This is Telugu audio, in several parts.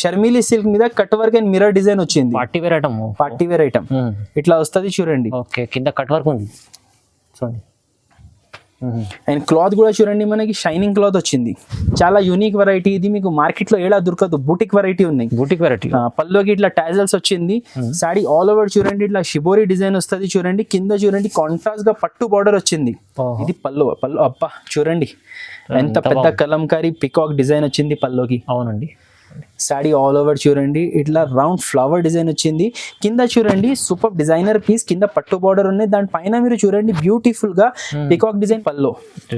షర్మిలి సిల్క్ మీద cut work and mirror design వచ్చింది. పార్టీ వేర్ ఐటమ్ ఇట్లా వస్తుంది చూడండి. ఓకే, కింద కట్ వర్క్ ఉంది చూడండి. అండ్ క్లాత్ కూడా చూడండి, మనకి షైనింగ్ క్లాత్ వచ్చింది. చాలా యూనిక్ వెరైటీ ఇది, మీకు మార్కెట్ లో ఏడా దొరకదు. బూటిక్ వెరైటీ ఉన్నాయి. పల్లోకి ఇట్లా టాజల్స్ వచ్చింది. సాడీ ఆల్ ఓవర్ చూడండి, ఇట్లా షిబోరి డిజైన్ వస్తుంది చూడండి. కింద చూడండి కాంట్రాస్ట్ గా పట్టు బార్డర్ వచ్చింది. ఇది పల్లు అబ్బా చూడండి ఎంత పెద్ద కలంకారీ పికాక్ డిజైన్ వచ్చింది పల్లోకి. అవునండి. సాడీ ఆల్ ఓవర్ చూడండి, ఇట్లా రౌండ్ ఫ్లవర్ డిజైన్ వచ్చింది. కింద చూడండి సూపర్ డిజైనర్ పీస్, కింద పట్టు బార్డర్ ఉన్నాయి. దానిపైన మీరు చూడండి బ్యూటిఫుల్ గా పికాక్ డిజైన్ పల్లో,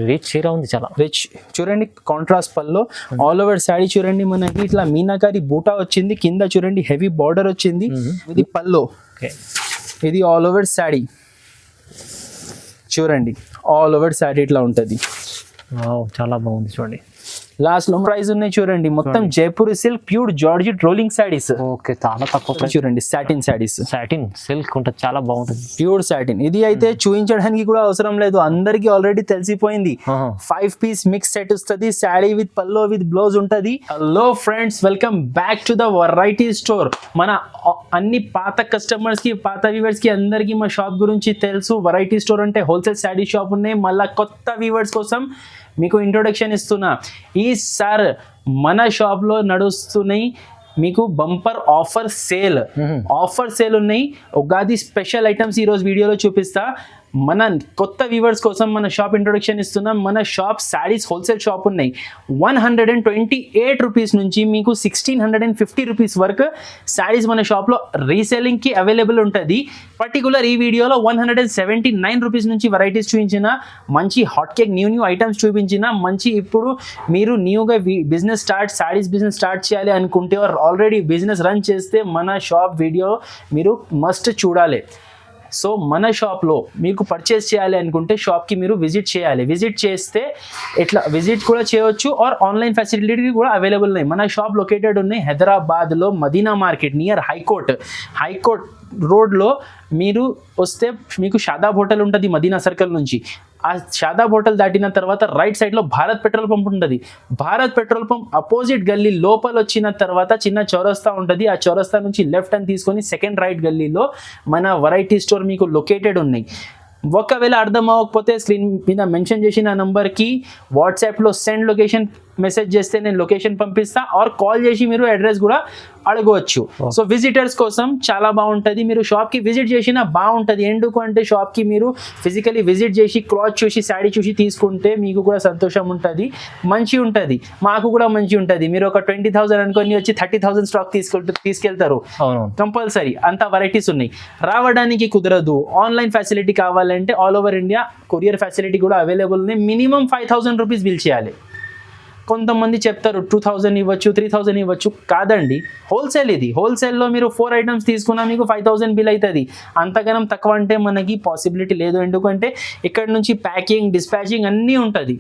రిచ్ ఉంది, చాలా రిచ్ చూడండి. కాంట్రాస్ట్ పల్లో ఆల్ ఓవర్ సాడీ చూడండి, మనకి ఇట్లా మీనాకారి బూటా వచ్చింది. కింద చూడండి హెవీ బార్డర్ వచ్చింది. ఇది పల్లో, ఇది ఆల్ ఓవర్ సాడీ చూడండి. ఆల్ ఓవర్ సాడీ ఇట్లా ఉంటుంది. చాలా బాగుంది చూడండి. లాస్ట్ లో ప్రైస్ ఉన్నాయి చూడండి, మొత్తం Jaipur silk pure georgette rolling saris. Okay, చాలా తక్కువ చూడండి. సాటిన్ సారీస్, సాటిన్ సిల్క్ ఉంటుంది, చాలా బాగుంటుంది. Pure satin. ఇది అయితే చూపించడానికి కూడా అవసరం లేదు, అందరికి ఆల్రెడీ తెలిసిపోయింది. 5 పీస్ మిక్స్ సెట్ వస్తుంది. Sari with pallu with blouse ఉంటది. Hello friends, welcome back to the variety store. మన అన్ని పాత కస్టమర్స్ కి, పాత వ్యూవర్స్ కి అందరికి మా షాప్ గురించి తెలుసు. వెరైటీ స్టోర్ అంటే హోల్సేల్ సాడీ షాప్ ఉన్నాయి. మళ్ళీ కొత్త వ్యూవర్స్ కోసం మీకు ఇంట్రొడక్షన్ ఇస్తున్నా. ఈసారి మన షాప్లో నడుస్తున్నాయి మీకు బంపర్ ఆఫర్ సేల్ ఉన్నాయి. ఉగాది స్పెషల్ ఐటమ్స్ ఈరోజు వీడియోలో చూపిస్తా. మన కొత్త వ్యూవర్స్ కోసం మన షాప్ ఇంట్రొడక్షన్ ఇస్తున్నాం. మన షాప్ శారీస్ హోల్సేల్ షాప్ ఉన్నాయి. 128 రూపీస్ నుంచి మీకు 1650 రూపీస్ వరకు శారీస్ మన షాప్లో రీసేలింగ్కి అవైలబుల్ ఉంటుంది. పర్టికులర్ ఈ వీడియోలో 179 రూపీస్ నుంచి వెరైటీస్ చూపించిన, మంచి హాట్ కేక్ న్యూ ఐటమ్స్ చూపించిన, మంచి ఇప్పుడు మీరు న్యూగా బిజినెస్ శారీస్ బిజినెస్ స్టార్ట్ చేయాలి అనుకుంటే ఆల్రెడీ బిజినెస్ రన్ చేస్తే మన షాప్ వీడియో మీరు మస్ట్ చూడాలి. సో మన షాప్లో మీకు పర్చేస్ చేయాలి అనుకుంటే షాప్కి మీరు విజిట్ చేయాలి. విజిట్ చేస్తే ఇట్లా విజిట్ కూడా చేయవచ్చు, ఆర్ ఆన్లైన్ ఫెసిలిటీ కూడా అవైలబుల్ ఉన్నాయి. మన షాప్ లొకేటెడ్ ఉన్నాయి హైదరాబాద్లో మదీనా మార్కెట్ నియర్ హైకోర్ట్ రోడ్లో. మీరు వస్తే మీకు షాదాబ్ హోటల్ ఉంటుంది మదీనా సర్కిల్ నుంచి. ఆ షాదాబ్ హోటల్ దాటిన తర్వాత రైట్ సైడ్లో భారత్ పెట్రోల్ పంప్ ఉంటుంది. భారత్ పెట్రోల్ పంప్ అపోజిట్ గల్లీ లోపల వచ్చిన తర్వాత చిన్న చౌరస్తా ఉంటుంది. ఆ చౌరస్తా నుంచి లెఫ్ట్ అని తీసుకొని సెకండ్ రైట్ గల్లీలో మన వెరైటీ స్టోర్ మీకు లొకేటెడ్ ఉన్నాయి. ఒకవేళ అర్థం అవ్వకపోతే స్క్రీన్ మీద మెన్షన్ చేసిన నంబర్కి వాట్సాప్లో సెండ్ లొకేషన్ మెసేజ్ చేస్తే నేను లొకేషన్ పంపిస్తా, ఆర్ కాల్ చేసి మీరు అడ్రస్ కూడా అడగవచ్చు. సో విజిటర్స్ కోసం చాలా బాగుంటుంది. మీరు షాప్కి విజిట్ చేసినా బాగుంటుంది. ఎందుకు అంటే షాప్కి మీరు ఫిజికలీ విజిట్ చేసి క్లాత్ చూసి శారీ చూసి తీసుకుంటే మీకు కూడా సంతోషం ఉంటుంది, మంచి ఉంటుంది, మాకు కూడా మంచి ఉంటుంది. మీరు ఒక 20,000 అనుకొని వచ్చి 30,000 స్టాక్ తీసుకెళ్తారు కంపల్సరీ. అంత వెరైటీస్ ఉన్నాయి. రావడానికి కుదరదు, ఆన్లైన్ ఫెసిలిటీ కావాలంటే all over India courier facility కూడా అవైలబుల్ ఉంది. మినిమం 5,000 రూపీస్ బిల్ చేయాలి. కొంతమంది చెప్తారు 2,000 ఇవ్వచ్చు, 3,000 ఇవ్వచ్చు. కాదండి, హోల్సేల్ ఇది. హోల్సేల్లో మీరు 4 ఐటమ్స్ తీసుకున్నా మీకు 5,000 బిల్ అవుతుంది. అంతగానం తక్కువ అంటే మనకి పాసిబిలిటీ లేదు. ఎందుకంటే ఇక్కడ నుంచి ప్యాకింగ్, డిస్పాచింగ్ అన్నీ ఉంటుంది.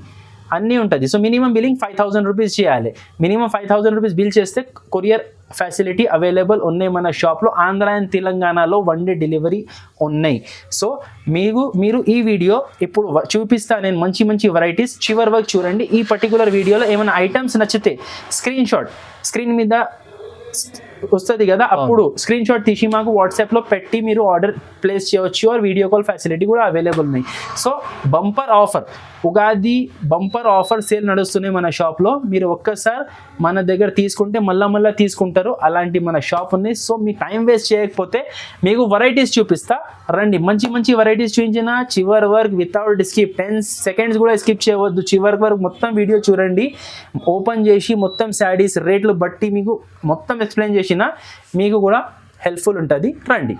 సో మినిమం బిల్లింగ్ 5,000 రూపీస్ చేయాలి. మినిమం 5,000 రూపీస్ బిల్ చేస్తే కొరియర్ ఫెసిలిటీ అవైలబుల్ ఉన్నాయి మన షాప్లో. ఆంధ్ర అండ్ తెలంగాణలో 1 డే డెలివరీ ఉన్నాయి. సో మీరు ఈ వీడియో ఇప్పుడు చూపిస్తా నేను మంచి వెరైటీస్. చివరి వరకు చూడండి. ఈ పర్టికులర్ వీడియోలో ఏమైనా ఐటమ్స్ నచ్చితే స్క్రీన్ మీద వస్తుంది కదా, అప్పుడు స్క్రీన్ షాట్ తీసి మాకు వాట్సాప్లో పెట్టి మీరు ఆర్డర్ ప్లేస్ చేయవచ్చు. ఆర్ వీడియో కాల్ ఫెసిలిటీ కూడా అవైలబుల్ ఉన్నాయి. So bumper offer, Ugadi bumper offer sale నడుస్తున్నాయి మన షాప్లో. మీరు ఒక్కసారి మన దగ్గర తీసుకుంటే మళ్ళా తీసుకుంటారు. అలాంటి మన షాప్ ఉన్నాయి. సో మీ టైం వేస్ట్ చేయకపోతే మీకు వెరైటీస్ చూపిస్తా రండి. మంచి వెరైటీస్ చూపించిన చివరి వరకు వితౌట్ స్కిప్ 10 సెకండ్స్ కూడా స్కిప్ చేయవద్దు. చివరి వరకు మొత్తం వీడియో చూడండి. ఓపెన్ చేసి మొత్తం శారీస్ రేట్లు బట్టి మీకు మొత్తం ఎక్స్ప్లెయిన్ చేసిన మీకు కూడా హెల్ప్ఫుల్ ఉంటుంది. రండి.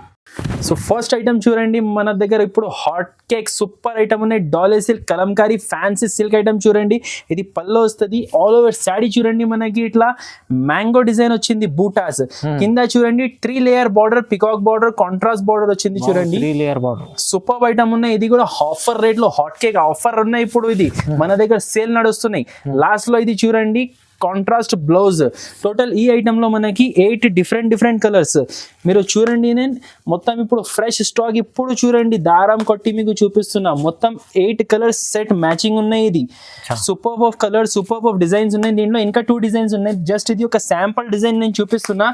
సో ఫస్ట్ ఐటమ్ చూడండి, మన దగ్గర ఇప్పుడు హాట్ కేక్ సూపర్ ఐటమ్ ఉన్నాయి. Dollar silk Kalamkari fancy silk item చూడండి. ఇది పల్లో వస్తుంది. ఆల్ ఓవర్ శారీ చూడండి, మనకి ఇట్లా మ్యాంగో డిజైన్ వచ్చింది. బూటాస్ కింద చూడండి 3 layer border, peacock border, contrast border వచ్చింది చూడండి. 3 లేయర్ బార్డర్ సూపర్ ఐటమ్ ఉన్నాయి. ఇది కూడా ఆఫర్ రేట్ లో హాట్ కేక్ ఆఫర్ ఉన్నాయి. ఇప్పుడు ఇది మన దగ్గర సేల్ నడుస్తున్నాయి. లాస్ట్ లో ఇది చూడండి కాంట్రాస్ట్ బ్లౌజ్. టోటల్ ఈ ఐటమ్ లో మనకి 8 డిఫరెంట్ కలర్స్. మీరు చూడండి, నేను మొత్తం ఇప్పుడు ఫ్రెష్ స్టాక్ ఇప్పుడు చూడండి దారం కొట్టి మీకు చూపిస్తున్నా. మొత్తం 8 కలర్స్ సెట్ మ్యాచింగ్ ఉన్నాయి. ఇది super of colours, super of designs ఉన్నాయి. దీంట్లో ఇంకా 2 డిజైన్స్ ఉన్నాయి. జస్ట్ ఇది ఒక శాంపుల్ డిజైన్ నేను చూపిస్తున్నా.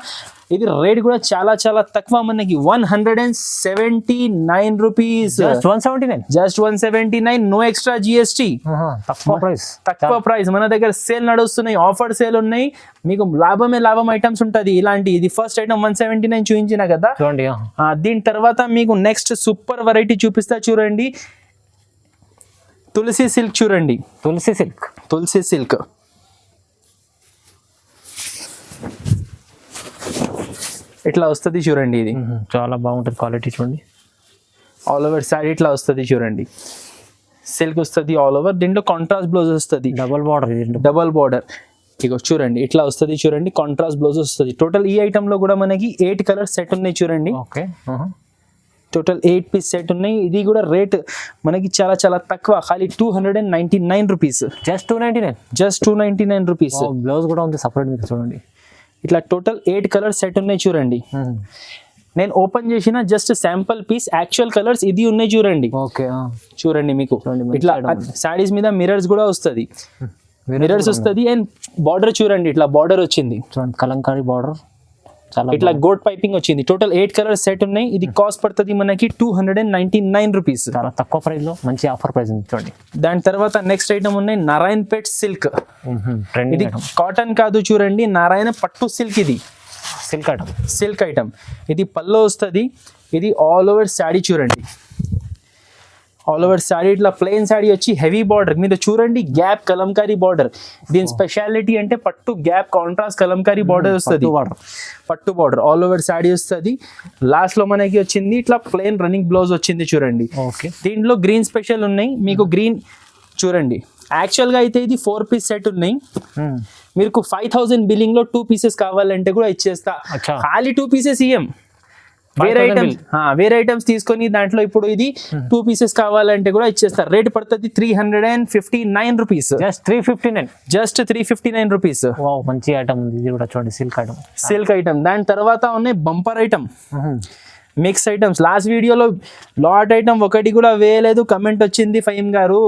ఇది రేట్ కూడా చాలా తక్కువ, మనకి 179 rupees. Just 179, no extra GST. తక్కువ ప్రైస్. మన దగ్గర సేల్ నడుస్తున్నాయి, ఆఫర్ సేల్ ఉన్నాయి. మీకు లాభమే లాభం ఐటమ్స్ ఉంటుంది. ఇలాంటి ఇది ఫస్ట్ ఐటమ్ 179 చూపించిన కదా. దీని తర్వాత మీకు నెక్స్ట్ సూపర్ వెరైటీ చూపిస్తా చూడండి. తులసి సిల్క్ చూడండి. తులసి సిల్క్ ఇట్లా వస్తుంది చూడండి. ఇది చాలా బాగుంటుంది క్వాలిటీ చూడండి. ఆల్ ఓవర్ సారీ ఇట్లా వస్తుంది చూడండి. సిల్క్ వస్తుంది ఆల్ ఓవర్. దీంట్లో కాంట్రాస్ట్ బ్లౌజ్ వస్తుంది, డబల్ బార్డర్. ఇగో చూడండి ఇట్లా వస్తుంది చూడండి. కాంట్రాస్ట్ బ్లౌజ్ వస్తుంది. టోటల్ ఈ ఐటమ్ లో కూడా మనకి 8 కలర్స్ సెట్ ఉన్నాయి చూడండి. టోటల్ 8 పీస్ సెట్ ఉన్నాయి. ఇది కూడా రేట్ మనకి చాలా తక్కువ, ఖాళీ 299 రూపీస్. Just 299 rupees. బ్లౌజ్ కూడా ఉంది సపరేట్ మీకు చూడండి. ఇట్లా టోటల్ 8 కలర్స్ సెట్ ఉన్నాయి చూడండి. నేను ఓపెన్ చేసిన just sample piece. Actual colours ఇది ఉన్నాయి చూడండి. చూడండి మీకు ఇట్లా సారీస్ మీద మిరర్స్ కూడా వస్తుంది. మిరర్స్ వస్తుంది. అండ్ బార్డర్ చూడండి, ఇట్లా బార్డర్ వచ్చింది, కలంకారీ బార్డర్. ఇట్లా గోల్డ్ పైపింగ్ వచ్చింది. టోటల్ 8 కలర్స్ సెట్ ఉన్నాయి. ఇది కాస్ట్ పడుతుంది మనకి 299 రూపీస్. చాలా తక్కువ ప్రైస్ లో మంచి ఆఫర్ ప్రైస్ చూడండి. దాని తర్వాత నెక్స్ట్ ఐటమ్ ఉన్నాయి నారాయణ్ పేట్ సిల్క్. ఇది కాటన్ కాదు చూడండి, నారాయణ పట్టు సిల్క్. ఇది సిల్క్ ఐటమ్. ఇది పల్లో వస్తుంది. ఇది ఆల్ ఓవర్ శారీ చూడండి. ఆల్ ఓవర్ శారీ ఇట్లా ప్లెయిన్ శారీ వచ్చి హెవీ బార్డర్. మీరు చూడండి గ్యాప్ కలంకారీ బార్డర్. దీని స్పెషాలిటీ అంటే పట్టు గ్యాప్ కాంట్రాస్ట్ కలంకారీ బార్డర్ వస్తుంది. పట్టు బార్డర్ ఆల్ ఓవర్ శారీ వస్తుంది. లాస్ట్ లో మనకి వచ్చింది ఇట్లా ప్లెయిన్ రన్నింగ్ బ్లౌజ్ వచ్చింది చూడండి. దీంట్లో గ్రీన్ స్పెషల్ ఉన్నాయి. మీకు గ్రీన్ చూడండి. యాక్చువల్ గా అయితే ఇది 4 పీస్ సెట్ ఉన్నాయి. మీకు 5000 బిల్లింగ్ లో 2 పీసెస్ కావాలంటే కూడా ఇచ్చేస్తా. ఖాళీ 2 పీసెస్ ఇయ్యం. వేరే ఐటమ్స్ తీసుకొని దాంట్లో ఇప్పుడు ఇది 2 పీసెస్ కావాలంటే కూడా ఇచ్చేస్తారు. రేట్ పడుతుంది 359 రూపీస్. Just 359 rupees. మంచి ఐటమ్ ఇది కూడా చూడండి. Silk item. దాని తర్వాత ఉన్నాయి bumper item, mix items. Last వీడియోలో లాట్ ఐటమ్ ఒకటి కూడా వేయలేదు, కమెంట్ వచ్చింది ఫహీమ్ గారు.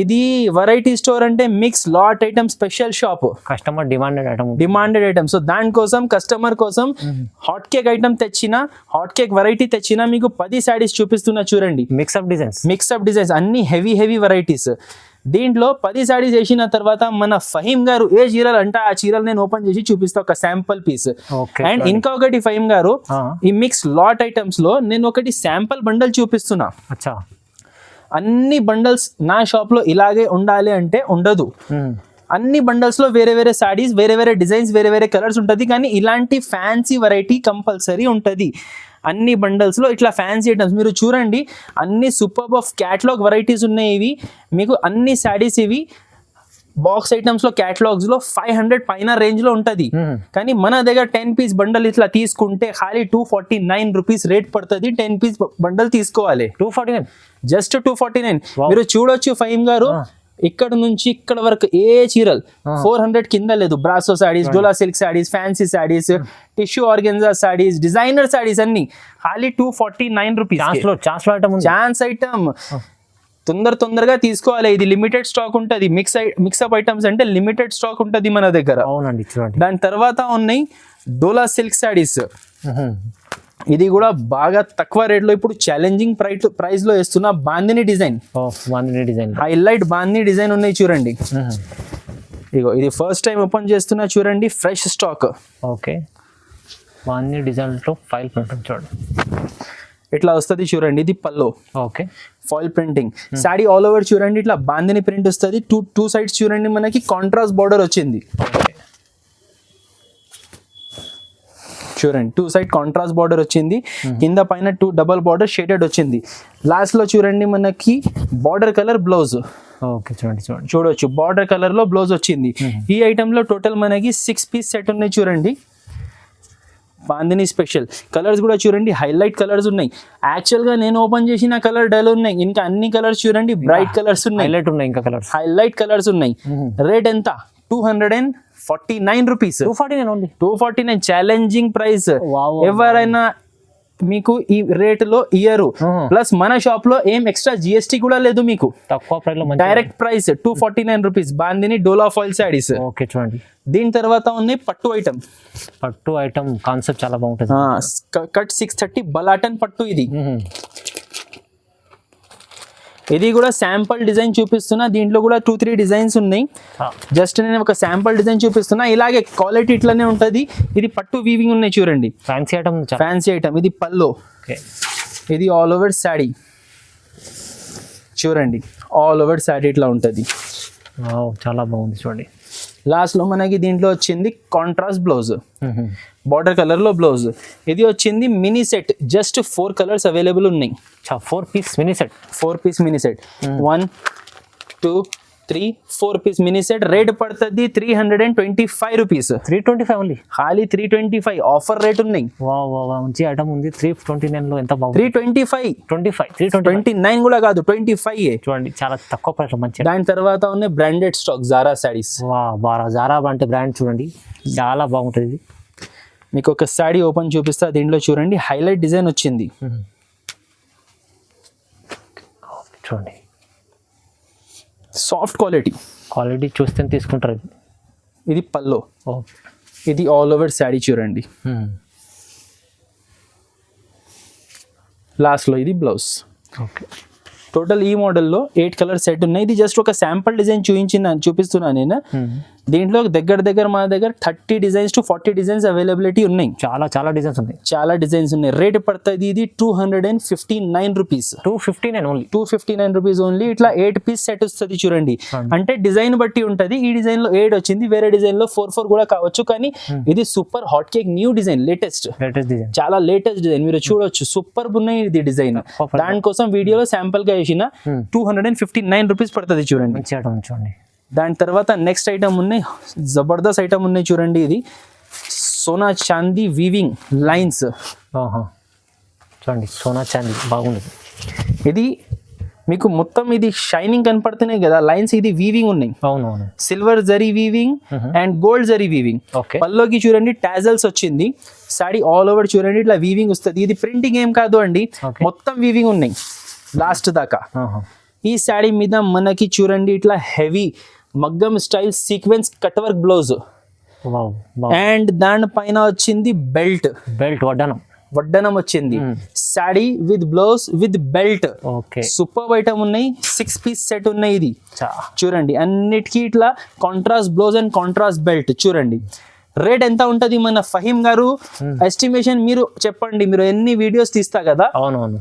ఇది వెరైటీ స్టోర్ అంటే mix lot item special shop. Customer demanded item. So దానికోసం కస్టమర్ కోసం హాట్ కేక్ ఐటమ్ తెచ్చిన, హాట్ కేక్ వెరైటీ తెచ్చిన. మీకు 10 శారీస్ చూపిస్తున్నా చూడండి. మిక్స్అప్ డిజైన్స్ అన్ని హెవీ వెరైటీస్. దీంట్లో 10 శారీస్ వేసిన తర్వాత మన ఫహీమ్ గారు ఏ చీరలు అంటే ఆ చీరలు నేను ఓపెన్ చేసి చూపిస్తా, ఒక శాంపుల్ పీస్. అండ్ ఇంకొకటి ఫహీమ్ గారు, ఈ మిక్స్ లాట్ ఐటమ్స్ లో నేను ఒకటి శాంపుల్ బండల్ చూపిస్తున్నా. అన్ని బండల్స్ నా షాప్ లో ఇలాగే ఉండాలి అంటే ఉండదు. అన్ని బండల్స్ లో వేరే సారీస్, వేరే డిజైన్స్, వేరే కలర్స్ ఉంటది. కానీ ఇలాంటి ఫ్యాన్సీ వెరైటీ కంపల్సరీ ఉంటది. అన్ని బండల్స్ లో ఇట్లా ఫ్యాన్సీ ఐటమ్స్ మీరు చూడండి. అన్ని సూపర్ ఆఫ్ క్యాటలాగ్ వెరైటీస్ ఉన్నాయి. ఇవి మీకు అన్ని సారీస్ ఇవి బాక్స్ ఐటమ్స్ లో క్యాటలాగ్స్ లో 500 పైన రేంజ్ లో ఉంటది. కానీ మన దగ్గర 10 పీస్ బండల్ ఇట్లా తీసుకుంటే ఖాళీ 249 రూపీస్ రేట్ పడుతుంది. 10 పీస్ బండల్ తీసుకోవాలి. 249, జస్ట్ 249. మీరు చూడొచ్చు ఫహీమ్ గారు, ఇక్కడ నుంచి ఇక్కడ వరకు ఏ చీరలు 400 కింద లేదు. Brasso saris, dola silk saris, fancy saris, tissue organza saris, designer saris అన్ని ఖాళీ 249 రూపీస్. ఛాన్స్ ఐటమ్ తొందరగా తీసుకోవాలి. ఇది లిమిటెడ్ స్టాక్ ఉంటుంది. మిక్స్అప్ ఐటమ్స్ అంటే లిమిటెడ్ స్టాక్ ఉంటుంది మన దగ్గర. అవునండి చూడండి. దాని తర్వాత ఉన్నాయి డోలా సిల్క్ సారీస్. ఇది కూడా బాగా తక్కువ రేట్ లో ఇప్పుడు ఛాలెంజింగ్ ప్రైస్ లో వేస్తున్న bandhani design. Highlight bandhani design ఉన్నాయి చూడండి. ఇగో ఇది ఫస్ట్ టైం ఓపెన్ చేస్తున్నా చూడండి. Fresh stock. బాందిని డిజైన్ లో ఫైల్ ప్రింటింగ్ చూడండి. ఇట్లా వస్తుంది చూడండి. ఇది pallu. Foil printing. Sari all over చూడండి. ఇట్లా బాందిని ప్రింట్ వస్తుంది. టూ సైడ్స్ చూడండి మనకి కాంట్రాస్ట్ బార్డర్ వచ్చింది చూడండి. 2 సైడ్ కాంట్రాస్ట్ బార్డర్ వచ్చింది. కింద పైన 2 డబల్ బార్డర్ షేడెడ్ వచ్చింది. లాస్ట్ లో చూడండి మనకి బార్డర్ కలర్ బ్లౌజ్. చూడొచ్చు బార్డర్ కలర్ లో బ్లౌజ్ వచ్చింది. ఈ ఐటమ్ లో టోటల్ మనకి 6 పీస్ సెట్ ఉన్నాయి చూడండి. బాందిని స్పెషల్ కలర్స్ కూడా చూడండి. హైలైట్ కలర్స్ ఉన్నాయి. యాక్చువల్ గా నేను ఓపెన్ చేసిన కలర్ డల్ ఉన్నాయి. ఇంకా అన్ని కలర్స్ చూడండి బ్రైట్ కలర్స్ ఉన్నాయి. ఇంకా హైలైట్ కలర్స్ ఉన్నాయి. రేట్ ఎంత? 249 rupees. 249 only. 249 challenging price. Wow. ఎవరైనా మీకు ఈ రేటులో ఇయర్ ప్లస్ మన షాప్ లో ఏం ఎక్స్ట్రా జిఎస్టీ కూడా లేదు మీకు. తక్కువ ప్రైస్ లో మంచి డైరెక్ట్ ప్రైస్ 249 రూపీస్. బాందిని డోలా ఫాయిల్ శారీస్. ఓకే చూడండి. దీని తర్వాత ఉన్నాయి పట్టు ఐటమ్. పట్టు ఐటమ్ కాన్సెప్ట్ చాలా బాగుంటుంది. కట్ 630 బలాటన్ పట్టు. ఇది కూడా శాంపుల్ డిజైన్ చూపిస్తున్నా. దీంట్లో కూడా 2-3 డిజైన్స్ ఉన్నాయి. జస్ట్ నేను ఒక శాంపుల్ డిజైన్ చూపిస్తున్నా. ఇలాగే క్వాలిటీ ఇట్లానే ఉంటుంది. ఇది పట్టు వీవింగ్ ఉన్నాయి చూడండి. Fancy item. Fancy item. ఇది పల్లో. ఇది ఆల్ ఓవర్ శారీ చూడండి. ఆల్ ఓవర్ శారీ ఇట్లా ఉంటుంది. చాలా బాగుంది చూడండి. లాస్ట్ లో మనకి దీంట్లో వచ్చింది కాంట్రాస్ట్ బ్లౌజ్, బార్డర్ కలర్ లో బ్లౌజ్. ఇది వచ్చింది mini set. Just 4 colours available ఉన్నాయి. 4 piece mini set. 4 piece mini set. 1 2 3 4 piece mini set. Rate పడుతుంది 325 రూపీస్. 325 ఓన్లీ. ఖాళీ 325. ఆఫర్ రేట్ ఉన్నాయి. మంచి ఐటమ్ ఉంది. 329 లో ఎంత బాగుంది. 329 కూడా కాదు, 25 చూడండి. చాలా తక్కువ ప్రైస్ లో మంచి. దాని తర్వాత ఉన్నాయి branded stock Zara saris. Zara అంటే బ్రాండ్ చూడండి, చాలా బాగుంటుంది. మీకు ఒక శారీ ఓపెన్ చూపిస్తా. దీంట్లో చూడండి హైలైట్ డిజైన్ వచ్చింది చూడండి. Soft quality. క్వాలిటీ చూస్తే తీసుకుంటారు. ఇది పల్లో. ఇది ఆల్ ఓవర్ శారీ చూడండి. లాస్ట్ లో ఇది బ్లౌజ్. ఓకే. టోటల్ ఈ మోడల్లో 8 కలర్ సెట్ ఉన్నాయి. ఇది జస్ట్ ఒక శాంపుల్ డిజైన్ చూపిస్తున్నాను నేను. దీంట్లో దగ్గర మన దగ్గర 30 డిజైన్స్ to 40 డిజైన్స్ అవైలబిలిటీ ఉన్నాయి. చాలా డిజైన్స్ ఉన్నాయి. చాలా డిజైన్స్ ఉన్నాయి. రేట్ పడుతుంది ఇది 259 రూపీస్. 259 ఓన్లీ. 259 rupees only. ఇట్లా 8 పీస్ సెట్ వస్తుంది చూడండి. అంటే డిజైన్ బట్టి ఉంటుంది. ఈ డిజైన్ లో 8 వచ్చింది, వేరే డిజైన్ లో 4 కూడా కావచ్చు. కానీ ఇది super hot cake new design, latest design, చాలా లేటెస్ట్ డిజైన్. మీరు చూడొచ్చు సూపర్ ఉన్నాయి ఇది డిజైన్. దానికోసం వీడియోలో శాంపుల్ గా వేసిన 259 రూపీస్ పడుతుంది చూడండి. చూడండి. దాని తర్వాత నెక్స్ట్ ఐటమ్ ఉన్నాయి, జబర్దస్త్ ఐటమ్ ఉన్నాయి చూడండి. ఇది సోనా చాందీ వీవింగ్ లైన్స్. చూడండి సోనా చాందీ బాగుంది. ఇది మీకు మొత్తం ఇది షైనింగ్ కనపడుతున్నాయి కదా లైన్స్. ఇది వీవింగ్ ఉన్నాయి. అవునవును. Silver zari weaving and gold zari weaving. పల్లోకి చూడండి టాజల్స్ వచ్చింది. సారీ ఆల్ ఓవర్ చూడండి ఇట్లా వీవింగ్ వస్తుంది. ఇది ప్రింటింగ్ ఏం కాదు అండి, మొత్తం వీవింగ్ ఉన్నాయి లాస్ట్ దాకా. ఈ శారీ మీద మనకి చూడండి ఇట్లా హెవీ మగ్గం style sequence cut work blouse. And దానిపైన వచ్చింది బెల్ట్. వడ్డనం వచ్చింది. Sari with blouse with belt. Super item ఉన్నాయి. 6 పీస్ సెట్ ఉన్నాయి. ఇది చూడండి అన్నిటికీ ఇట్లా contrast blouse and contrast belt. చూడండి రేట్ ఎంత ఉంటది మన ఫహీం గారు ఎస్టిమేషన్ మీరు చెప్పండి. మీరు ఎన్ని వీడియోస్ తీస్తా కదా,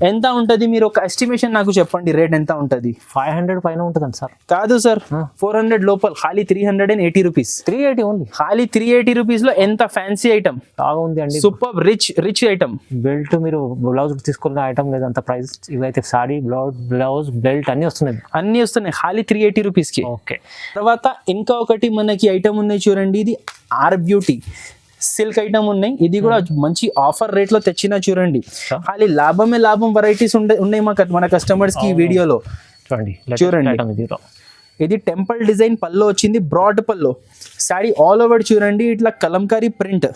ఎంత ఉంటది మీరు ఒక ఎస్టిమేషన్ నాకు చెప్పండి. రేట్ ఎంత ఉంటది? 500 పైన ఉంటదండి సార్. కాదు సార్, 400 లోపల. ఖాళీ 380 రూపీస్. 380 ఓన్లీ. ఖాళీ 380 రూపీస్ లో ఎంత ఫ్యాన్సీ ఐటమ్ బాగుంది అండి. Super rich item. బెల్ట్ మీరు బ్లౌజ్ తీసుకున్న ఐటమ్ లేదు అంత ప్రైస్. ఇవైతే సారీ బ్లౌజ్ బెల్ట్ అన్ని వస్తున్నాయి. ఖాళీ 380 రూపీస్ కి. ఓకే. తర్వాత ఇంకా ఒకటి మనకి ఐటమ్ ఉన్నాయి చూడండి. ఇది ఆర్ బ్యూటీ సిల్క్ ఐటమ్ ఉన్నాయి. ఇది కూడా మంచి ఆఫర్ రేట్ లో తెచ్చినా చూడండి. ఖాళీ లాభం వెరైటీస్ ఉన్నాయి మన కస్టమర్స్ కి. వీడియోలో చూడండి. ఇది టెంపుల్ డిజైన్ పల్లో వచ్చింది, బ్రాడ్ పల్లో. సారీ ఆల్ ఓవర్ చూడండి ఇట్లా కలంకారీ ప్రింట్.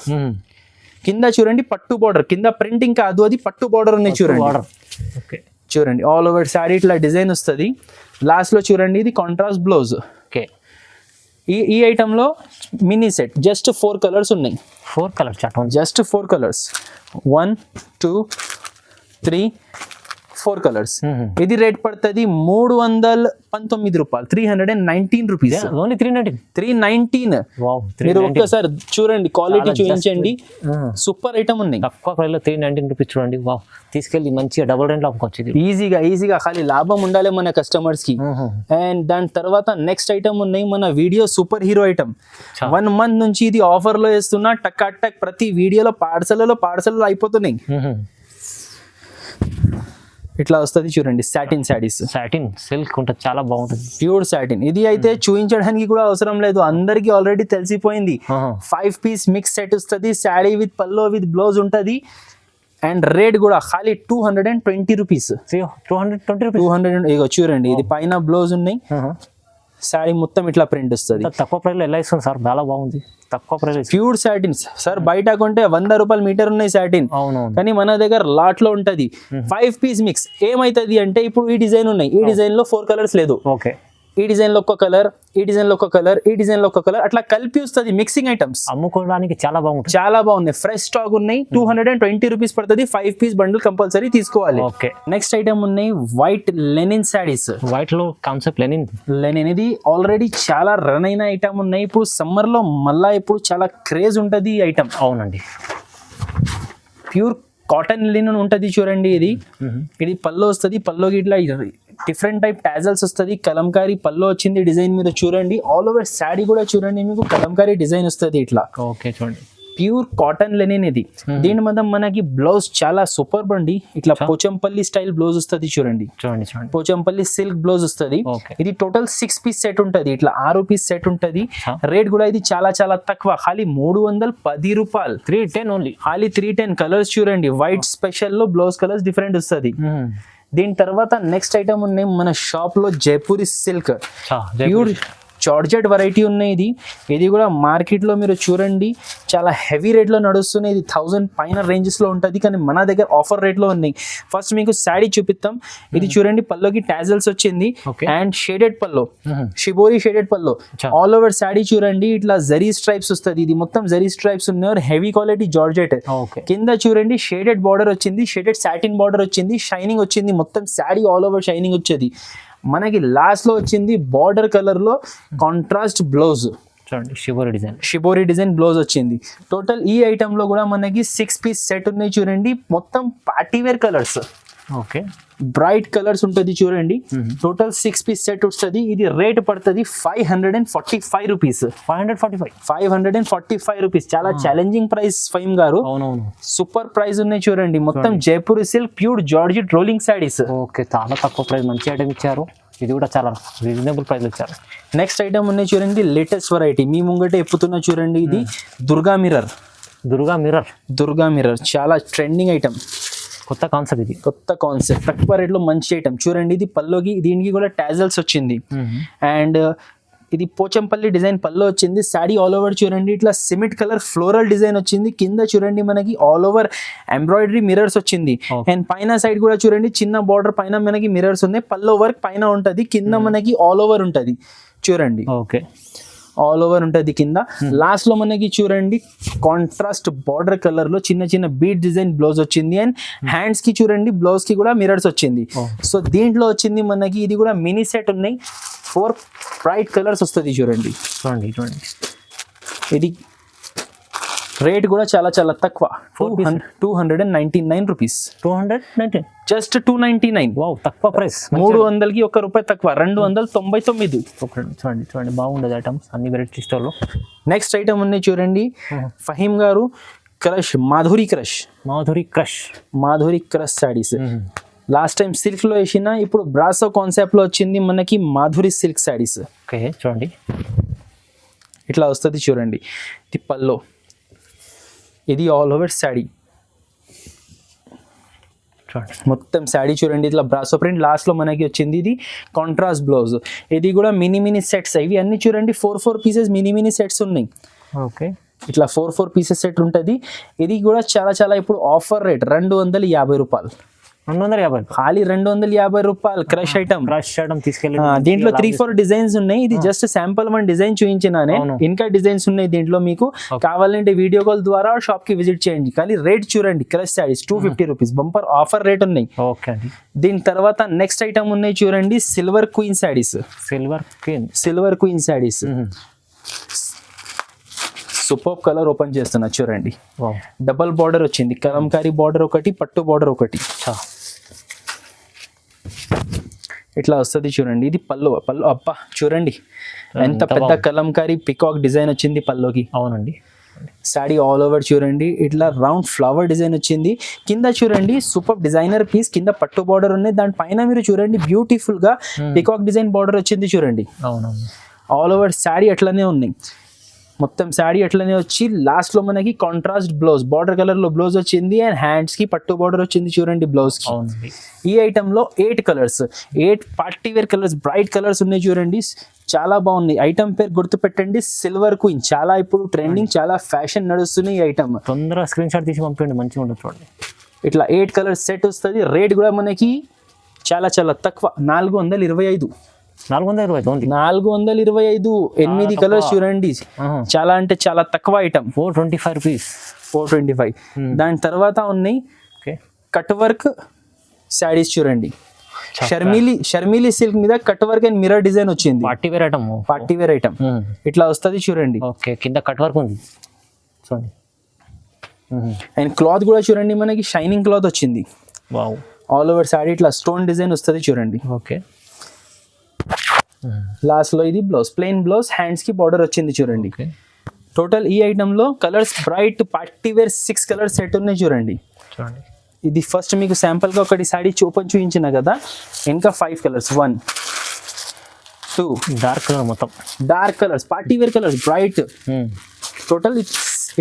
కింద చూడండి పట్టు బార్డర్. కింద ప్రింటింగ్ కాదు, అది పట్టు బార్డర్ ఉన్నాయి చూడండి. చూడండి ఆల్ ఓవర్ సారీ ఇట్లా డిజైన్ వస్తుంది. లాస్ట్ లో చూడండి ఇది కాంట్రాస్ట్ బ్లౌజ్. ఈ ఐటమ్ లో మినీ సెట్ జస్ట్ 4 కలర్స్ ఉన్నాయి. 4 కలర్స్ జస్ట్ 4 కలర్స్. 1 2 3 4 కలర్స్. ఇది రేట్ పడుతుంది 319 రూపాయలు. 319 రూపీస్ ఓన్లీ. 319. మీరు ఒక్కసారి చూడండి, క్వాలిటీ చూపించండి. సూపర్ ఐటమ్ ఉన్నాయి. తక్కువ ప్రైస్ లో 319 రూపీస్ చూడండి. తీసుకెళ్ళి మంచిగా డబుల్ రెంట్ అమ్ముకోవచ్చు ఈజీగా. ఖాళీ లాభం ఉండాలి మన కస్టమర్స్ కి. అండ్ దాని తర్వాత నెక్స్ట్ ఐటమ్ ఉన్నాయి మన video super hero item. 1 month నుంచి ఇది ఆఫర్ లో వేస్తున్నా. టక్ ప్రతి వీడియోలో పార్సల్ అయిపోతున్నాయి. ఇట్లా వస్తుంది చూడండి. సాటిన్ శారీస్. సాటిన్ సిల్క్ ఉంటుంది, చాలా బాగుంటుంది. Pure satin. ఇది అయితే చూపించడానికి కూడా అవసరం లేదు, అందరికి ఆల్రెడీ తెలిసిపోయింది. 5 పీస్ మిక్స్ సెట్ వస్తుంది. Sari with pallu with blouse ఉంటుంది. అండ్ రేట్ కూడా ఖాళీ 220 రూపీస్. 200 ఇగో చూడండి. ఇది పైన బ్లౌజ్ ఉన్నాయి, శారీ మొత్తం ఇట్లా ప్రింట్ వస్తుంది. తక్కువ ప్రైస్ లో ఎలా ఇస్తుంది సార్? చాలా బాగుంది, తక్కువ ప్రైస్. ప్యూర్ సాటిన్ సార్, బయట కొంటే 100 రూపాయలు మీటర్ ఉన్నాయి సాటిన్, అవునవును. కానీ మన దగ్గర లాట్ లో ఉంటది 5 పీస్ మిక్స్. ఏమైతుంది అంటే ఇప్పుడు ఈ డిజైన్ ఉన్నాయి, ఈ డిజైన్ లో 4 కలర్స్ లేదు, ఓకే, ఈ డిజైన్ లో ఒక కలర్, ఈ డిజైన్ లో ఒక కలర్, ఈ డిజైన్ లో ఒక కలర్, అట్లా కలిపి వస్తుంది మిక్సింగ్ ఐటమ్స్. అమ్ముకోవడానికి చాలా బాగుంటుంది, చాలా బాగున్నాయి. ఫ్రెష్ స్టాక్ ఉన్నాయి. 220 రూపీస్ పడుతుంది. 5 పీస్ బండిల్ కంపల్సరీ తీసుకోవాలి. ఓకే. నెక్స్ట్ ఐటమ్ ఉన్నాయి వైట్ లెనిన్ శారీస్. వైట్ లో కాన్సెప్ట్ లెనిన్ ఇది ఆల్రెడీ చాలా రన్ అయిన ఐటమ్ ఉన్నాయి. ఇప్పుడు సమ్మర్ లో మళ్ళా ఇప్పుడు చాలా క్రేజ్ ఉంటది ఈ ఐటమ్. అవునండి. ప్యూర్ కాటన్ లినన్ ఉంటది చూడండి. ఇది పల్లో వస్తుంది. పల్లోకి ఇట్లా డిఫరెంట్ టైప్ టాజల్స్ వస్తుంది. కలంకారీ పల్లో వచ్చింది డిజైన్ మీద చూడండి. ఆల్ ఓవర్ శారీ కూడా చూడండి, మీకు కలంకారీ డిజైన్ వస్తుంది ఇట్లా. ఓకే, చూడండి, ప్యూర్ కాటన్ లెనిన్ ఇది. దీని మీద మనకి బ్లౌజ్ చాలా సూపర్ బండి, ఇట్లా పోచంపల్లి స్టైల్ బ్లౌజ్ వస్తుంది చూడండి. చూడండి చూడండి, పోచంపల్లి సిల్క్ బ్లౌజ్ వస్తుంది. ఓకే. ఇది టోటల్ 6 పీస్ సెట్ ఉంటది, ఇట్లా 6 పీస్ సెట్ ఉంటది. రేట్ కూడా ఇది చాలా చాలా తక్కువ, ఖాళీ 310 రూపాయలు. 310 ఓన్లీ, ఖాళీ 310. కలర్స్ చూడండి, వైట్ స్పెషల్ లో బ్లౌజ్ కలర్స్ డిఫరెంట్ వస్తుంది. దీని తర్వాత నెక్స్ట్ ఐటమ్ ఉన్నాయి మన షాప్ లో, Jaipuri silk pure georgette variety ఉన్నాయి. ఇది కూడా మార్కెట్ లో మీరు చూడండి చాలా హెవీ రేట్ లో నడుస్తున్నాయి. ఇది 1000 పైన రేంజెస్ లో ఉంటుంది, కానీ మన దగ్గర ఆఫర్ రేట్ లో ఉన్నాయి. ఫస్ట్ మీకు శారీ చూపిస్తాం. ఇది చూడండి, పల్లోకి టాజల్స్ వచ్చింది and shaded pallu, shibori shaded pallu. All over sari చూడండి, ఇట్లా జరీ స్ట్రైప్స్ వస్తుంది. ఇది మొత్తం జరీ స్ట్రైప్స్ ఉన్నాయి, హెవీ క్వాలిటీ జార్జెట్. కింద చూడండి షేడెడ్ బార్డర్ వచ్చింది, షేడెడ్ సాటిన్ బార్డర్ వచ్చింది, షైనింగ్ వచ్చింది. మొత్తం శారీ ఆల్ ఓవర్ షైనింగ్ వచ్చేది. మనకి లాస్ట్ లో వచ్చింది బార్డర్ కలర్ లో కాంట్రాస్ట్ బ్లౌజ్ చూడండి, షిబోరి డిజైన్ బ్లౌజ్ వచ్చింది. టోటల్ ఈ ఐటమ్ లో కూడా మనకి 6 పీస్ సెట్ ఉన్నాయి చూడండి. మొత్తం party wear colours, okay, bright colours ఉంటుంది చూడండి. టోటల్ 6 పీస్ సెట్ వస్తుంది. ఇది రేట్ పడుతుంది 545 రూపీస్. 545 రూపీస్, చాలా ఛాలెంజింగ్ ప్రైస్ ఫైమ్ గారు. అవునవును, సూపర్ ప్రైస్ ఉన్నాయి చూడండి. మొత్తం Jaipuri silk pure georgette rolling saris. Okay, చాలా తక్కువ ప్రైస్, మంచి ఐటమ్ ఇచ్చారు. ఇది కూడా చాలా రీజనబుల్ ప్రైస్ ఇచ్చారు. నెక్స్ట్ ఐటమ్ ఉన్నాయి చూడండి, లేటెస్ట్ వెరైటీ. మీ ముంగట ఎప్పుతున్నా చూడండి, ఇది దుర్గా మిర్రర్. చాలా ట్రెండింగ్ ఐటమ్, కొత్త కాన్సెప్ట్. ఇది కొత్త కాన్సెప్ట్, తక్కువ రేట్లో మంచి ఐటమ్ చూడండి. ఇది పల్లోకి, దీనికి కూడా టాజల్స్ వచ్చింది అండ్ ఇది పోచంపల్లి డిజైన్ పల్లో వచ్చింది. శారీ ఆల్ ఓవర్ చూడండి, ఇట్లా సిమెంట్ కలర్ ఫ్లోరల్ డిజైన్ వచ్చింది. కింద చూడండి మనకి ఆల్ ఓవర్ ఎంబ్రాయిడరీ మిరర్స్ వచ్చింది. అండ్ పైన సైడ్ కూడా చూడండి, చిన్న బార్డర్ పైన మనకి మిరర్స్ ఉన్నాయి. పల్లో వర్క్ పైన ఉంటది, కింద మనకి ఆల్ ఓవర్ ఉంటది చూడండి. ఓకే, ఆల్ ఓవర్ ఉంటుంది కింద. లాస్ట్ లో మనకి చూడండి కాంట్రాస్ట్ బార్డర్ కలర్ లో చిన్న చిన్న బీట్ డిజైన్ బ్లౌజ్ వచ్చింది. అండ్ హ్యాండ్స్ కి చూడండి, బ్లౌజ్ కి కూడా మిరర్స్ వచ్చింది. సో దీంట్లో వచ్చింది మనకి, ఇది కూడా మినీ సెట్ ఉన్నాయి. 4 బ్రైట్ కలర్స్ వస్తుంది చూడండి. ఇది రేట్ కూడా చాలా చాలా తక్కువ, 299 రూపీస్. 299, జస్ట్ 299. వావ్, తక్కువ ప్రైస్. 300కి ₹1 తక్కువ, 299. చూడండి, బాగుండదు ఐటమ్స్ అన్ని వెరైటీ స్టోర్ లో. నెక్స్ట్ ఐటమ్ ఉన్నాయి చూడండి, ఫహీమ్ గారు crush, Madhuri crush saris. Last time silk లో వేసిన, ఇప్పుడు బ్రాసో కాన్సెప్ట్ లో వచ్చింది మనకి మాధురి సిల్క్ శారీస్. ఓకే, చూడండి, ఇట్లా వస్తుంది చూడండి. ఇది పల్లో, ఇది ఆల్ ఓవర్ శారీ. మొత్తం శారీ చూడండి, ఇట్లా బ్రాసో ప్రింట్. లాస్ట్ లో మనకి వచ్చింది ఇది కాంట్రాస్ట్ బ్లౌజ్. ఇది కూడా మినీ సెట్స్. ఇవి అన్ని చూడండి 4 పీసెస్ మినీ సెట్స్ ఉన్నాయి. ఓకే, ఇట్లా 4 పీసెస్ సెట్ ఉంటుంది. ఇది కూడా చాలా చాలా ఇప్పుడు ఆఫర్ రేట్ 250 రూపాయలు. 250, ఖాళీ 250 రూపాయలు. క్రష్ ఐటమ్ తీసుకెళ్ళి. దీంట్లో 3-4 డిజైన్స్ ఉన్నాయి. ఇది జస్ట్ శాంపుల్ 1 డిజైన్ చూపించిన, ఇంకా డిజైన్స్ ఉన్నాయి దీంట్లో. మీకు కావాలంటే వీడియో కాల్ ద్వారా షాప్ కి విజిట్ చేయండి. కానీ రేట్ చూడండి, crush saris 250 rupees, bumper offer rate ఉన్నాయి. ఓకే, దీని తర్వాత నెక్స్ట్ ఐటమ్ ఉన్నాయి చూడండి, silver queen saris. Super colour open చేస్తున్నా చూడండి. డబల్ బార్డర్ వచ్చింది, కలంకారీ బార్డర్ ఒకటి, పట్టు బార్డర్ ఒకటి. ఇట్లా వస్తుంది చూడండి. ఇది పల్లో అబ్బా చూడండి ఎంత పెద్ద కలంకారీ పికాక్ డిజైన్ వచ్చింది పల్లోకి. అవునండి, శారీ ఆల్ ఓవర్ చూడండి, ఇట్లా రౌండ్ ఫ్లవర్ డిజైన్ వచ్చింది. కింద చూడండి సూపర్ డిజైనర్ పీస్, కింద పట్టు బార్డర్ ఉన్నాయి. దాని పైన మీరు చూడండి బ్యూటిఫుల్ గా పికాక్ డిజైన్ బార్డర్ వచ్చింది చూడండి. అవునవును, ఆల్ ఓవర్ శారీ అట్లనే ఉన్నాయి. మొత్తం శాడీ అట్లనే వచ్చి లాస్ట్ లో మనకి కాంట్రాస్ట్ బ్లౌజ్ బార్డర్ కలర్ లో బ్లౌజ్ వచ్చింది అండ్ హ్యాండ్స్ కి పట్టు బార్డర్ వచ్చింది చూడండి బ్లౌజ్ కి. అవునండి. ఈ ఐటమ్ లో 8 colours, 8 party wear colours, bright colours ఉన్నాయి చూడండి. చాలా బాగుంది. ఐటమ్ పేరు గుర్తు పెట్టండి, సిల్వర్ క్వీన్. చాలా ఇప్పుడు ట్రెండింగ్, చాలా ఫ్యాషన్ నడుస్తుంది ఈ ఐటమ్. తొందరగా స్క్రీన్ షాట్ తీసి పంపించండి, మంచిగా ఉంటుంది చూడండి. ఇట్లా 8 కలర్స్ సెట్ వస్తుంది. రేట్ కూడా మనకి చాలా చాలా తక్కువ, 425. 425 ఓన్లీ. 425, 8 కలర్స్ చూడండి. చాలా అంటే చాలా తక్కువ ఐటమ్. 425 రూపీస్. 425. దాని తర్వాత ఉన్నాయి కట్ వర్క్ శారీస్ చూడండి. షర్మిలి సిల్క్ మీద cut work and mirror design వచ్చింది. Party wear item. Party wear item ఇట్లా వస్తుంది చూడండి. ఓకే, కింద కట్ వర్క్ ఉంది చూడండి. అండ్ క్లాత్ కూడా చూడండి, మనకి షైనింగ్ క్లాత్ వచ్చింది. వావ్. ఆల్ ఓవర్ శారీ ఇట్లా స్టోన్ డిజైన్ వస్తుంది చూడండి. ఓకే. లాస్ట్ లో ఇది బ్లౌజ్, ప్లెయిన్ బ్లౌజ్, హ్యాండ్స్ కి బార్డర్ వచ్చింది చూడండి. టోటల్ ఈ ఐటమ్ లో colours bright party wear 6 colours set ఉన్నాయి చూడండి. చూడండి, ఇది ఫస్ట్ మీకు శాంపుల్ గా ఒకటి సారీ చూపించిన కదా. ఇంకా 5 కలర్స్, 1 2 డార్క్ కలర్, మొత్తం dark colours, party wear colours, bright. Total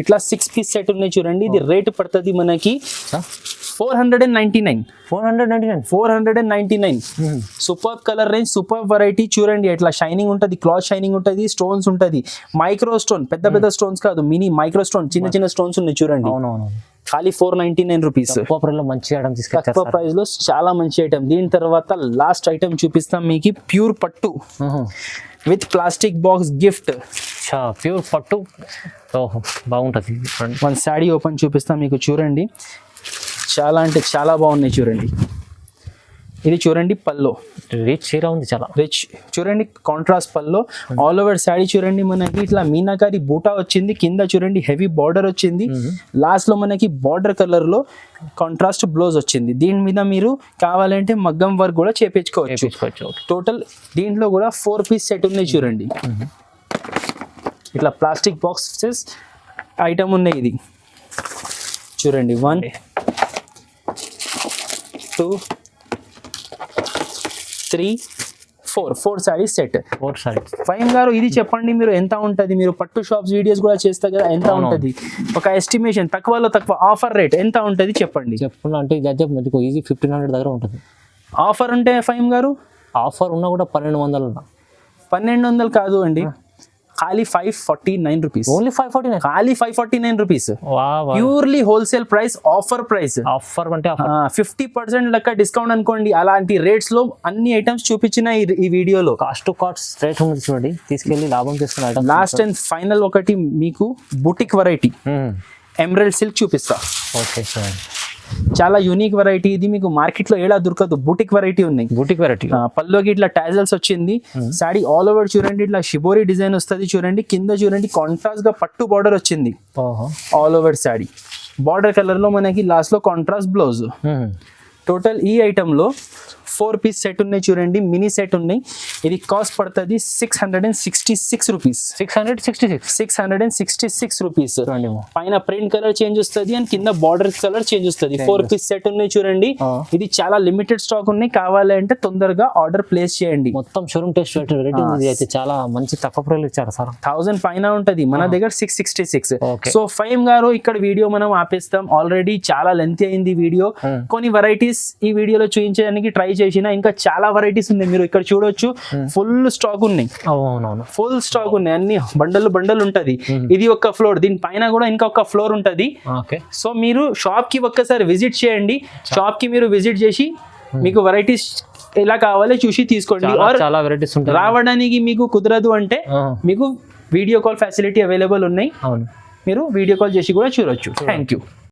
ఇట్లా 6 పీస్ సెట్ ఉన్నాయి చూడండి. ఇది రేట్ పడుతుంది మనకి 499. 499. Super colour range, super variety చూడండి. ఇట్లా షైనింగ్ ఉంటుంది, క్లాత్ షైనింగ్ ఉంటుంది, స్టోన్స్ ఉంటుంది. మైక్రో స్టోన్, పెద్ద పెద్ద స్టోన్స్ కాదు, మినీ మైక్రో స్టోన్, చిన్న చిన్న స్టోన్స్ ఉన్నాయి చూడండి. అవునవును. ఖాళీ 499 రూపీస్. మంచి ఐటమ్ తీసుకొచ్చారు. తక్కువ ప్రైస్ లో చాలా మంచి ఐటమ్. దీని తర్వాత లాస్ట్ ఐటమ్ చూపిస్తాం మీకు, ప్యూర్ పట్టు with plastic box gift. Pure పట్టు. ఓహో, బాగుంటుంది. వన్ శారీ ఓపెన్ చూపిస్తాం మీకు చూడండి. చాలా అంటే చాలా బాగున్నాయి చూడండి. ఇది చూడండి పల్లో, రిచ్ చీర ఉంది, చాలా రిచ్ చూడండి. కాంట్రాస్ట్ పల్లో, ఆల్ ఓవర్ శారీ చూడండి. మనకి ఇట్లా మీనాకారి బూటా వచ్చింది, కింద చూడండి హెవీ బార్డర్ వచ్చింది. లాస్ట్ లో మనకి బార్డర్ కలర్ లో కాంట్రాస్ట్ బ్లౌజ్ వచ్చింది. దీని మీద మీరు కావాలంటే మగ్గం వర్క్ కూడా చేపించుకోవచ్చు. టోటల్ దీంట్లో కూడా 4 పీస్ సెట్ ఉన్నాయి చూడండి. ఇట్లా ప్లాస్టిక్ బాక్సెస్ ఐటమ్ ఉన్నాయి. ఇది చూడండి, 1 2 3 4 సారీస్ సెట్. 4 సారీస్. ఫైమ్ గారు ఇది చెప్పండి, మీరు ఎంత ఉంటుంది? మీరు పట్టు షాప్స్ వీడియోస్ కూడా చేస్తారు కదా, ఎంత ఉంటుంది? ఒక ఎస్టిమేషన్, తక్కువలో తక్కువ ఆఫర్ రేట్ ఎంత ఉంటుంది చెప్పండి. అంటే ఇది అయితే మీకు ఈజీ 1500 దగ్గర ఉంటుంది. ఆఫర్ ఉంటే ఫైమ్ గారు? ఆఫర్ ఉన్నా కూడా 1200. 1200 కాదు అండి, ఖాళీ 549 రూపీస్. ఓన్లీ 549. ఖాళీ 549 rupees. Purely wholesale price, offer price. Offer అంటే 50% లెక్క డిస్కౌంట్ అనుకోండి. అలాంటి రేట్స్ లో అన్ని ఐటమ్స్ చూపించిన ఈ వీడియోలో. కాస్ట్ టు కాస్ట్ రేట్ ఉంది చూడండి, తీసుకెళ్ళి లాభం చేస్తున్న లాస్ట్ అండ్ ఫైనల్ ఒకటి మీకు బుటిక్ వెరైటీ ఎమరల్డ్ సిల్క్ చూపిస్తా. ఓకే సార్, చాలా యూనిక్ వెరైటీ ఇది. మీకు మార్కెట్ లో ఏడా దొరకదు. బుటిక్ వెరైటీ ఉన్నాయి. Boutique variety. పల్లోకి ఇట్లా టాజల్స్ వచ్చింది. సారీ ఆల్ ఓవర్ చూడండి, ఇట్లా షిబోరి డిజైన్ వస్తుంది చూడండి. కింద చూడండి కాంట్రాస్ట్ గా పట్టు బార్డర్ వచ్చింది. All over sorry border colour లో మనకి లాస్ట్ లో కాంట్రాస్ట్ బ్లౌజ్. టోటల్ ఈ ఐటమ్ లో 4 పీస్ సెట్ ఉన్నాయి చూడండి, మినీ సెట్ ఉన్నాయి. ఇది కాస్ట్ పడుతుంది 666 రూపీస్. 666 రూపీస్. పైన ప్రింట్ కలర్ చేంజ్ వస్తుంది అండ్ కింద బార్డర్ కలర్ చేంజ్ వస్తుంది. 4 పీస్ సెట్ ఉన్నాయి చూడండి. ఇది చాలా లిమిటెడ్ స్టాక్ ఉన్నాయి. కావాలంటే తొందరగా ఆర్డర్ ప్లేస్ చేయండి. మొత్తం షోరూమ్ టెస్ట్ అయితే చాలా మంచి తక్కువ ప్రైస్ ఇచ్చారు సార్. 1000 పైన ఉంటది, మన దగ్గర 666. సో ఫైమ్ గారు ఇక్కడ వీడియో మనం ఆపేస్తాం. ఆల్రెడీ చాలా లెంత్ అయింది వీడియో. కొన్ని వెరైటీస్ ఈ వీడియోలో చూపించడానికి ట్రై చేసిన, ఇంకా చాలా వెరైటీస్ ఉన్నాయి. మీరు ఇక్కడ చూడొచ్చు, ఫుల్ స్టాక్ ఉన్నాయి. ఫుల్ స్టాక్ ఉన్నాయి, అన్ని బండలు ఉంటది. ఇది ఒక ఫ్లోర్, దీని పైన కూడా ఇంకొక ఫ్లోర్ ఉంటది. సో మీరు షాప్ కి ఒక్కసారి విజిట్ చేయండి. షాప్ కి మీరు విజిట్ చేసి మీకు వెరైటీస్ ఎలా కావాలో చూసి తీసుకోండి. చాలా వెరైటీస్ ఉంటాయి. రావడానికి మీకు కుదరదు అంటే మీకు వీడియో కాల్ ఫెసిలిటీ అవైలబుల్ ఉన్నాయి. మీరు వీడియో కాల్ చేసి కూడా చూడొచ్చు. Thank you.